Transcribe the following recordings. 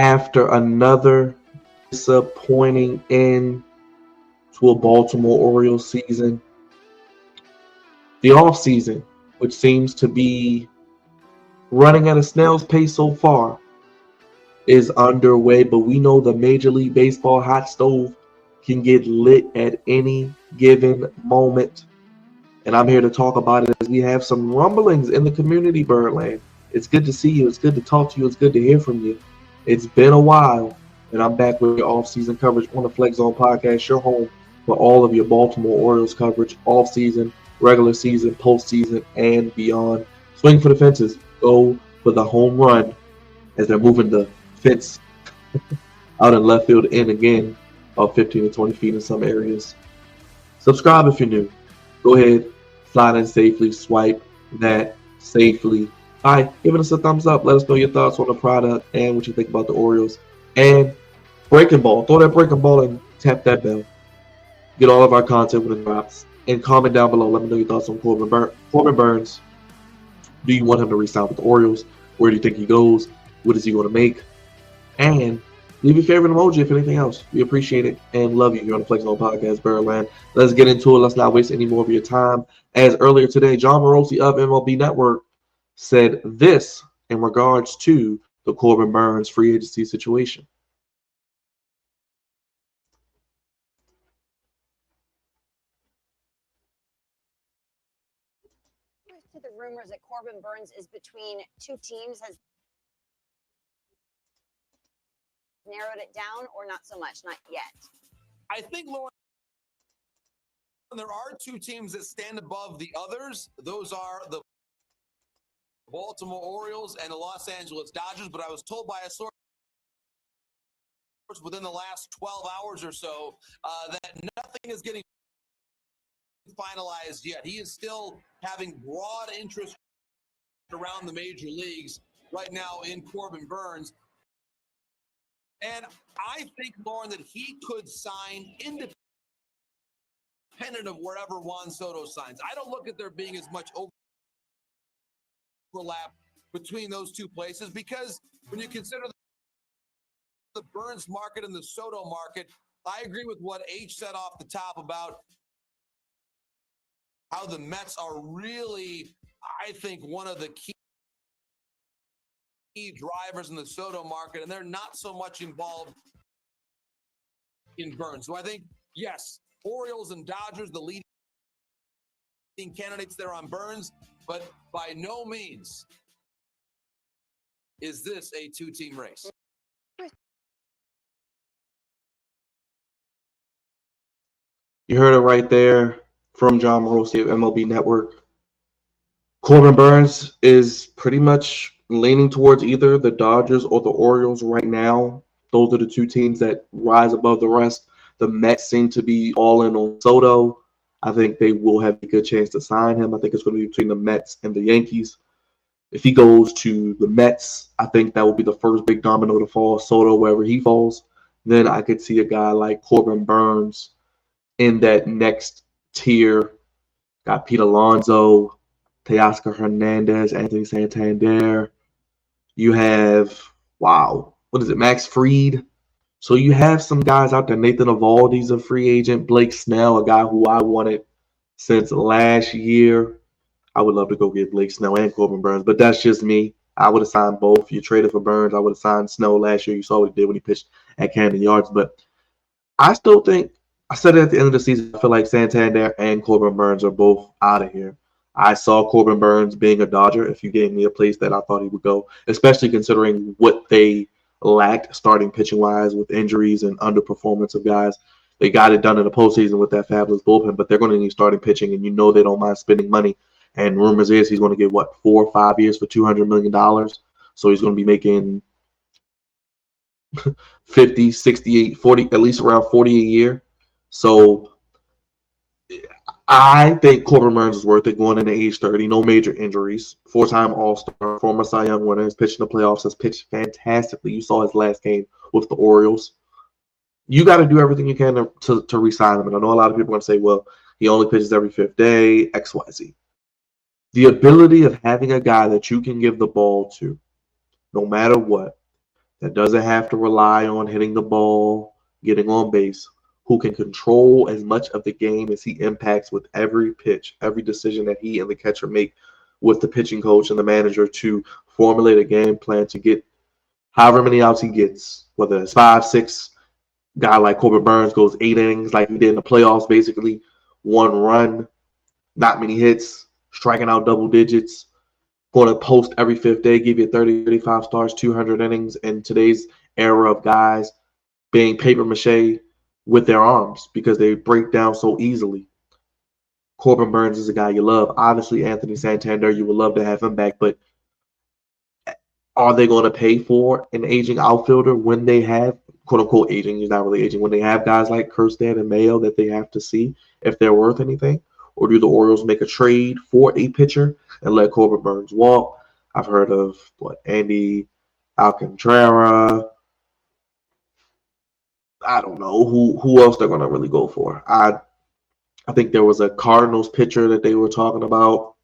after another disappointing end to a Baltimore Orioles season. The offseason, which seems to be running at a snail's pace so far, is underway, but we know the Major League Baseball hot stove can get lit at any given moment. And I'm here to talk about it as we have some rumblings in the community, Birdland. It's good to see you. It's good to talk to you. It's good to hear from you. It's been a while, and I'm back with your off-season coverage on the Flex Zone Podcast, your home for all of your Baltimore Orioles coverage, off-season, regular season, postseason, and beyond. Swing for the fences. Go for the home run as they're moving the fence out in left field in again, about 15 to 20 feet in some areas. Subscribe if you're new. Go ahead, slide in safely, swipe that safely. All right, giving us a thumbs up. Let us know your thoughts on the product and what you think about the Orioles. And breaking ball. Throw that breaking ball and tap that bell. Get all of our content when it drops. And comment down below. Let me know your thoughts on Corbin Burns. Do you want him to re-sign with the Orioles? Where do you think he goes? What is he going to make? And leave your favorite emoji if anything else. We appreciate it and love you here on the Flex Zone Podcast, Birdland. Let's get into it. Let's not waste any more of your time. As earlier today, John Morosi of MLB Network said this in regards to the Corbin Burns free agency situation. To the rumors that Corbin Burns is between two teams has narrowed it down, or not so much? Not yet. I think, Lauren, there are two teams that stand above the others. Those are the Baltimore Orioles and the Los Angeles Dodgers. But I was told by a source within the last 12 hours or so that nothing is getting finalized yet. He is still having broad interest around the major leagues right now in Corbin Burns. And I think, Lauren, that he could sign independent of wherever Juan Soto signs. I don't look at there being as much overlap between those two places, because when you consider the Burns market and the Soto market, I agree with what H said off the top about how the Mets are really, I think, one of the key drivers in the Soto market, and they're not so much involved in Burns. So I think, yes, Orioles and Dodgers, the leading candidates there on Burns, but by no means is this a two-team race. You heard it right there from John Morosi of MLB Network. Corbin Burns is pretty much leaning towards either the Dodgers or the Orioles right now. Those are the two teams that rise above the rest. The Mets seem to be all in on Soto. I think they will have a good chance to sign him. I think it's going to be between the Mets and the Yankees. If he goes to the Mets, I think that will be the first big domino to fall. Soto, wherever he falls. Then I could see a guy like Corbin Burns in that next tier. Got Pete Alonso, Teoscar Hernandez, Anthony Santander. You have, Max Fried. So you have some guys out there. Nathan Eovaldi's a free agent. Blake Snell, a guy who I wanted since last year. I would love to go get Blake Snell and Corbin Burns, but that's just me. I would have signed both. If you traded for Burns, I would have signed Snell last year. You saw what he did when he pitched at Camden Yards. But I still think, I said it at the end of the season, I feel like Santander and Corbin Burns are both out of here. I saw Corbin Burns being a Dodger if you gave me a place that I thought he would go, especially considering what they lacked starting pitching-wise with injuries and underperformance of guys. They got it done in the postseason with that fabulous bullpen, but they're going to need starting pitching, and you know they don't mind spending money. And rumors is he's going to get, 4 or 5 years for $200 million. So he's going to be making 50, 68, 40, at least around 40 a year. So I think Corbin Burns is worth it going into age 30. No major injuries. 4-time All-Star, former Cy Young winner. Has pitched in the playoffs. Has pitched fantastically. You saw his last game with the Orioles. You got to do everything you can to re-sign him. And I know a lot of people are going to say, well, he only pitches every 5th day, X, Y, Z. The ability of having a guy that you can give the ball to, no matter what, that doesn't have to rely on hitting the ball, getting on base, who can control as much of the game as he impacts with every pitch, every decision that he and the catcher make with the pitching coach and the manager to formulate a game plan to get however many outs he gets, whether it's 5, 6. Guy like Corbin Burns goes 8 innings like he did in the playoffs, basically. 1 run, not many hits, striking out double digits, going to post every 5th day, give you 30, 35 stars, 200 innings in today's era of guys being paper mache with their arms because they break down so easily. Corbin Burns is a guy you love. Obviously, Anthony Santander, you would love to have him back, but are they going to pay for an aging outfielder when they have, quote unquote, aging? He's not really aging. When they have guys like Kirsten and Mayo that they have to see if they're worth anything? Or do the Orioles make a trade for a pitcher and let Corbin Burns walk? I've heard of, Andy Alcantara. I don't know who else they're going to really go for. I think there was a Cardinals pitcher that they were talking about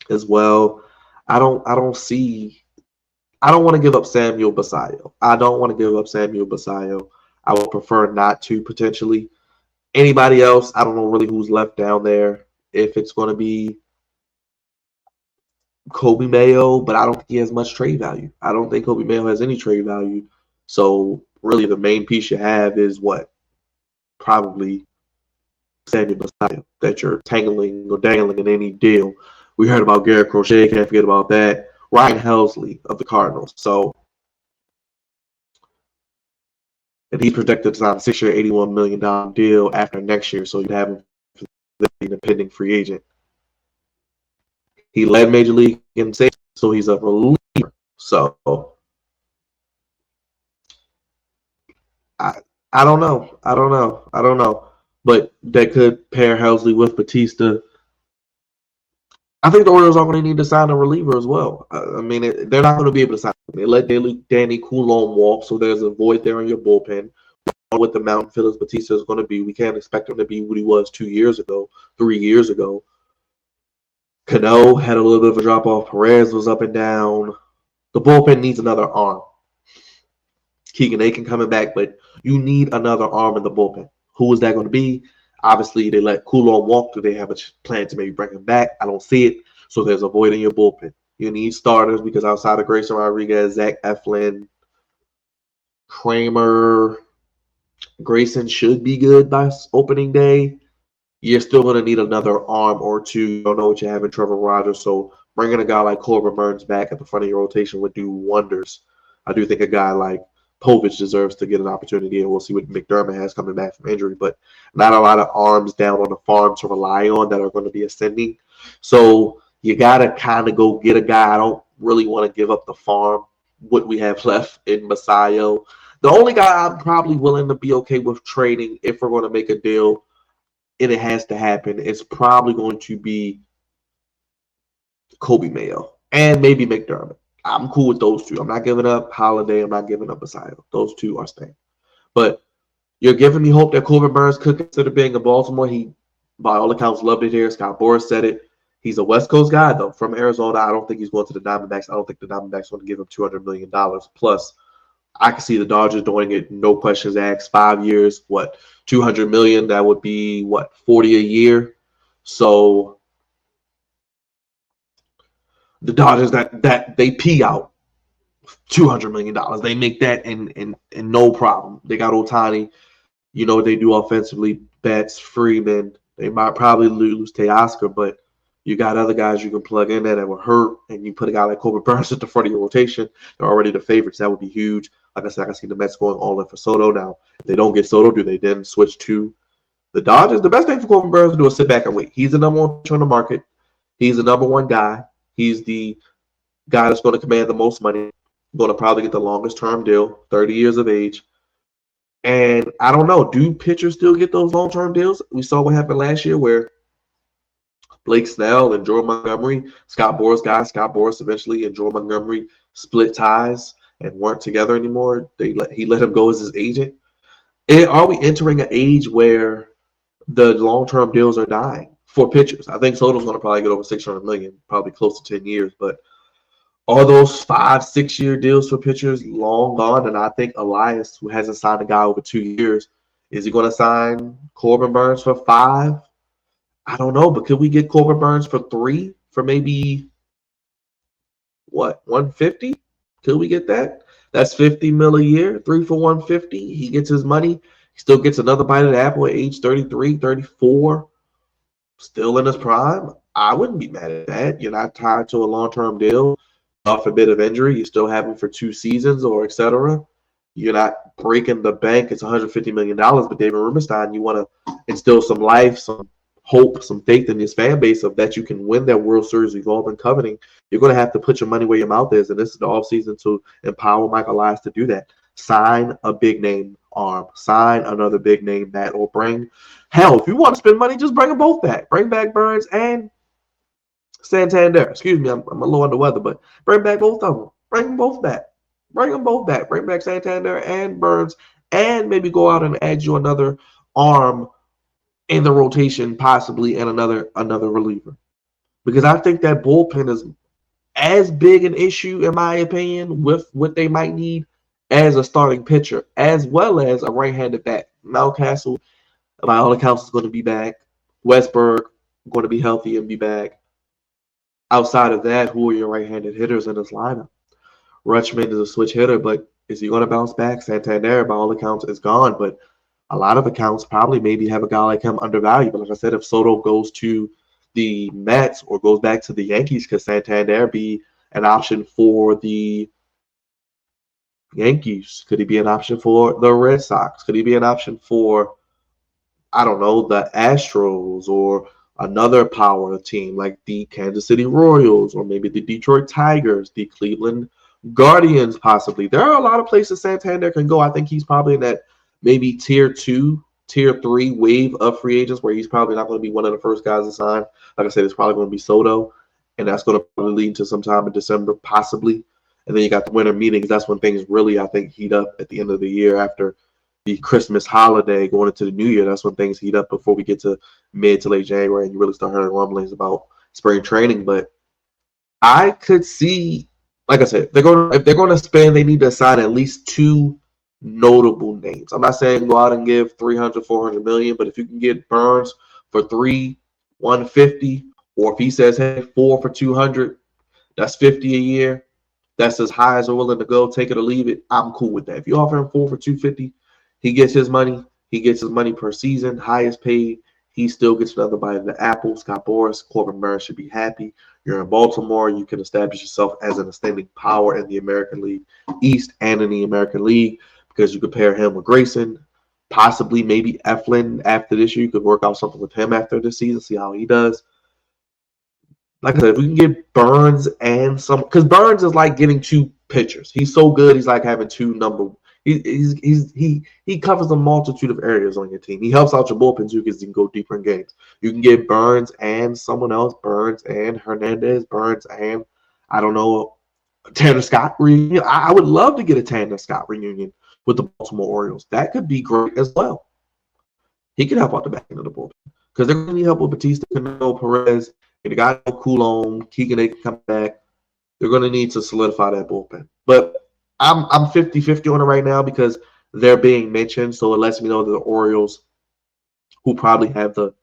as well. I don't want to give up Samuel Basallo. I would prefer not to potentially. Anybody else, I don't know really who's left down there. If it's going to be Kobe Mayo, but I don't think he has much trade value. I don't think Kobe Mayo has any trade value. So really the main piece you have is probably Samuel Basallo that you're tangling or dangling in any deal. We heard about Garrett Crochet, can't forget about that. Ryan Helsley of the Cardinals. So, and he's projected to sign a 6-year, $81 million deal after next year. So you'd have him being a pending free agent. He led Major League in saves, so he's a reliever. So I don't know. But they could pair Helsley with Batista. I think the Orioles are going to need to sign a reliever as well. They're not going to be able to sign. They let Danny Coulomb walk, so there's a void there in your bullpen. What the mountain fillers Batista is going to be, we can't expect him to be what he was 2 years ago, 3 years ago. Cano had a little bit of a drop off. Perez was up and down. The bullpen needs another arm. Keegan Aiken coming back, but you need another arm in the bullpen. Who is that going to be? Obviously, they let Coulomb walk. Do they have a plan to maybe bring him back? I don't see it. So there's a void in your bullpen. You need starters because outside of Grayson Rodriguez, Zach Eflin, Kramer, Grayson should be good by opening day. You're still going to need another arm or two. You don't know what you have in Trevor Rogers. So bringing a guy like Corbin Burns back at the front of your rotation would do wonders. I do think a guy like Povich deserves to get an opportunity, and we'll see what McDermott has coming back from injury. But not a lot of arms down on the farm to rely on that are going to be ascending. So you got to kind of go get a guy. I don't really want to give up the farm, what we have left in Basallo. The only guy I'm probably willing to be okay with trading if we're going to make a deal, and it has to happen, is probably going to be Kobe Mayo and maybe McDermott. I'm cool with those two. I'm not giving up Holiday. I'm not giving up Basallo. Those two are staying. But you're giving me hope that Corbin Burns could consider being a Baltimore. He, by all accounts, loved it here. Scott Boras said it. He's a West Coast guy, though, from Arizona. I don't think he's going to the Diamondbacks. I don't think the Diamondbacks want to give him $200 million. Plus, I can see the Dodgers doing it, no questions asked. 5 years, $200 million? That would be, $40 a year? So the Dodgers, that they pee out $200 million. They make that in no problem. They got Ohtani. You know what they do offensively. Betts, Freeman. They might probably lose Teoscar, but you got other guys you can plug in there that were hurt, and you put a guy like Corbin Burns at the front of your rotation. They're already the favorites. That would be huge. Like I said, I can see the Mets going all in for Soto. Now, if they don't get Soto, do they then switch to the Dodgers? The best thing for Corbin Burns to do is sit back and wait. He's the number one pitcher on the market. He's the number one guy. He's the guy that's going to command the most money, going to probably get the longest term deal, 30 years of age. And I don't know, do pitchers still get those long-term deals? We saw what happened last year where Blake Snell and Jordan Montgomery, Scott Boras eventually and Jordan Montgomery split ties and weren't together anymore. He let him go as his agent. Are we entering an age where the long-term deals are dying for pitchers? I think Soto's going to probably get over $600 million, probably close to 10 years. But All those 5-6 year deals for pitchers long gone, and I think Elias, who hasn't signed a guy over 2 years, is he going to sign Corbin Burns for 5? I don't know, but could we get Corbin Burns for 3 for maybe what 150? Could we get that? That's 50 mil a year, 3 for 150. He gets his money. He still gets another bite of the apple at age 33, 34, still in his prime. I wouldn't be mad at that. You're not tied to a long-term deal. Off a bit of injury, you still have him for 2 seasons or etc. You're not breaking the bank. It's $150 million, but David Rubenstein, you want to instill some life, some hope, some faith in his fan base of that you can win that World Series we've all been coveting. You're going to have to put your money where your mouth is, and this is the offseason to empower Michael Elias to do that. Sign a big name arm. Sign another big name bat, or bring – hell, if you want to spend money, just bring them both back. Bring back Burns and Santander. Excuse me, I'm a little under weather, but bring back both of them. Bring them both back. Bring them both back. Bring back Santander and Burns, and maybe go out and add you another arm in the rotation, possibly, and another reliever. Because I think that bullpen is as big an issue, in my opinion, with what they might need as a starting pitcher, as well as a right-handed bat. Mountcastle, by all accounts, is going to be back. Westberg going to be healthy and be back. Outside of that, who are your right-handed hitters in this lineup? Rutschman is a switch hitter, but is he going to bounce back? Santander, by all accounts, is gone, but a lot of accounts probably maybe have a guy like him undervalued. But like I said, if Soto goes to the Mets or goes back to the Yankees, could Santander be an option for the Yankees? Could he be an option for the Red Sox? Could he be an option for, I don't know, the Astros or another power team like the Kansas City Royals or maybe the Detroit Tigers, the Cleveland Guardians possibly? There are a lot of places Santander can go. I think he's probably in that maybe tier 2, tier 3 wave of free agents where he's probably not going to be one of the first guys to sign. Like I said, it's probably going to be Soto, and that's going to probably lead to sometime in December possibly. And then you got the winter meetings. That's when things really, I think, heat up at the end of the year after the Christmas holiday going into the new year. That's when things heat up before we get to mid to late January and you really start hearing rumblings about spring training. But I could see, like I said, if they're going to spend, they need to sign at least 2 notable names. I'm not saying go out and give 300, 400 million, but if you can get Burns for 3, 150, or if he says, hey, 4 for 200, that's 50 a year. That's as high as they're willing to go. Take it or leave it. I'm cool with that. If you offer him 4 for 250, he gets his money. He gets his money per season, highest paid. He still gets another bite of the apple. Scott Boras, Corbin Burns should be happy. You're in Baltimore. You can establish yourself as an ascending power in the American League East and in the American League because you could pair him with Grayson, possibly maybe Eflin after this year. You could work out something with him after this season, see how he does. Like I said, if we can get Burns and some, because Burns is like getting 2 pitchers. He's so good. He's like having 2 number. He covers a multitude of areas on your team. He helps out your bullpen too because you can go deeper in games. You can get Burns and someone else, Burns and Hernandez, Burns and I don't know, Tanner Scott reunion. I would love to get a Tanner Scott reunion with the Baltimore Orioles. That could be great as well. He could help out the back end of the bullpen because they're going to need help with Batista, Cano, Perez. They got Coulomb, Keegan, they can come back. They're going to need to solidify that bullpen. But I'm 50-50 on it right now because they're being mentioned. So it lets me know that the Orioles, who probably have the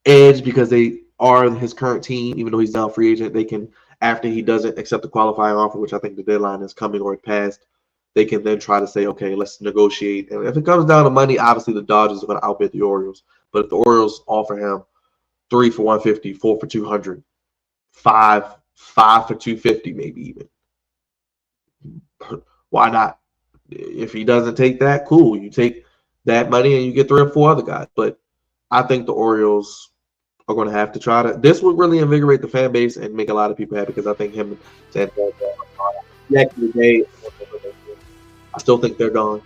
edge because they are his current team, even though he's now a free agent, they can, after he doesn't accept the qualifying offer, which I think the deadline is coming or it passed, they can then try to say, okay, let's negotiate. And if it comes down to money, obviously the Dodgers are going to outbid the Orioles. But if the Orioles offer him 3 for 150, 4 for 200, 5 for 250, maybe even. Why not? If he doesn't take that, cool. You take that money and you get 3 or 4 other guys. But I think the Orioles are going to have to try to. This would really invigorate the fan base and make a lot of people happy because I think him and Santander back in the day. I still think they're gone.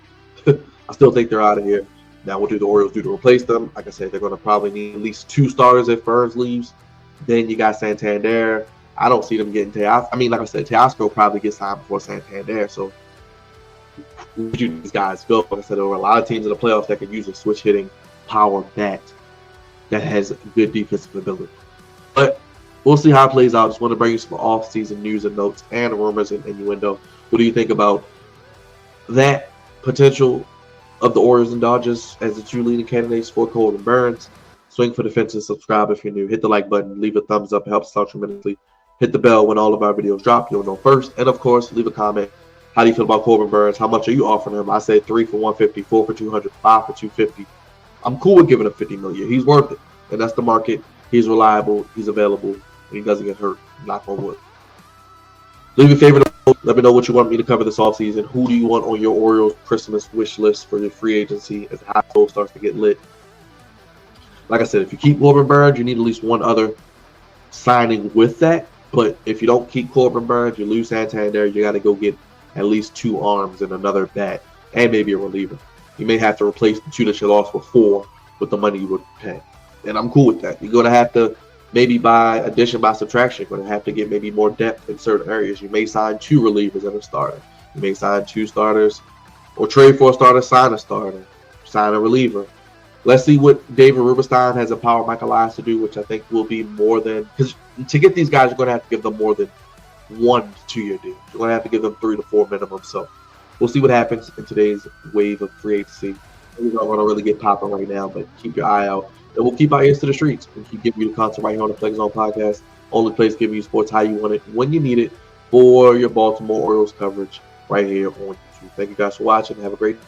I still think they're out of here. Now, what do the Orioles do to replace them? Like I said, they're going to probably need at least 2 starters if Burns leaves. Then you got Santander. I don't see them getting Teoscar. I mean, like I said, Teoscar will probably get signed before Santander. So, where do these guys go? Like I said, there were a lot of teams in the playoffs that could use a switch hitting power bat that has good defensive ability. But we'll see how it plays out. Just want to bring you some off-season news and notes and rumors and innuendo. What do you think about that potential of the Orioles and Dodgers as the two leading candidates for Corbin Burns? Swing for the fences. Subscribe if you're new. Hit the like button. Leave a thumbs up. It helps us out tremendously. Hit the bell when all of our videos drop. You'll know first. And, of course, leave a comment. How do you feel about Corbin Burns? How much are you offering him? I say 3 for 150, 4 for 200, 5 for 250. I'm cool with giving him $50 million. He's worth it. And that's the market. He's reliable. He's available. And he doesn't get hurt. Knock on wood. Leave your favorite. Let me know what you want me to cover this offseason. Who do you want on your Orioles Christmas wish list for your free agency as the high school starts to get lit? Like I said, if you keep Corbin Burns, you need at least one other signing with that. But if you don't keep Corbin Burns, you lose Santander, you got to go get at least 2 arms and another bat and maybe a reliever. You may have to replace the 2 that you lost for 4 with the money you would pay. And I'm cool with that. You're going to have to maybe by addition, by subtraction, you're going to have to get maybe more depth in certain areas. You may sign 2 relievers and a starter. You may sign 2 starters or trade for a starter, sign a starter, sign a reliever. Let's see what David Rubenstein has empowered Michael Elias to do, which I think will be more than, because to get these guys, you're going to have to give them more than 1 2-year deal. You're going to have to give them 3 to 4 minimum. So we'll see what happens in today's wave of free agency. We're not going to really get popping right now, but keep your eye out. And we'll keep our ears to the streets and keep giving you the content right here on the Flex Zone Podcast. Only place giving you sports how you want it, when you need it, for your Baltimore Orioles coverage right here on YouTube. Thank you guys for watching. Have a great day.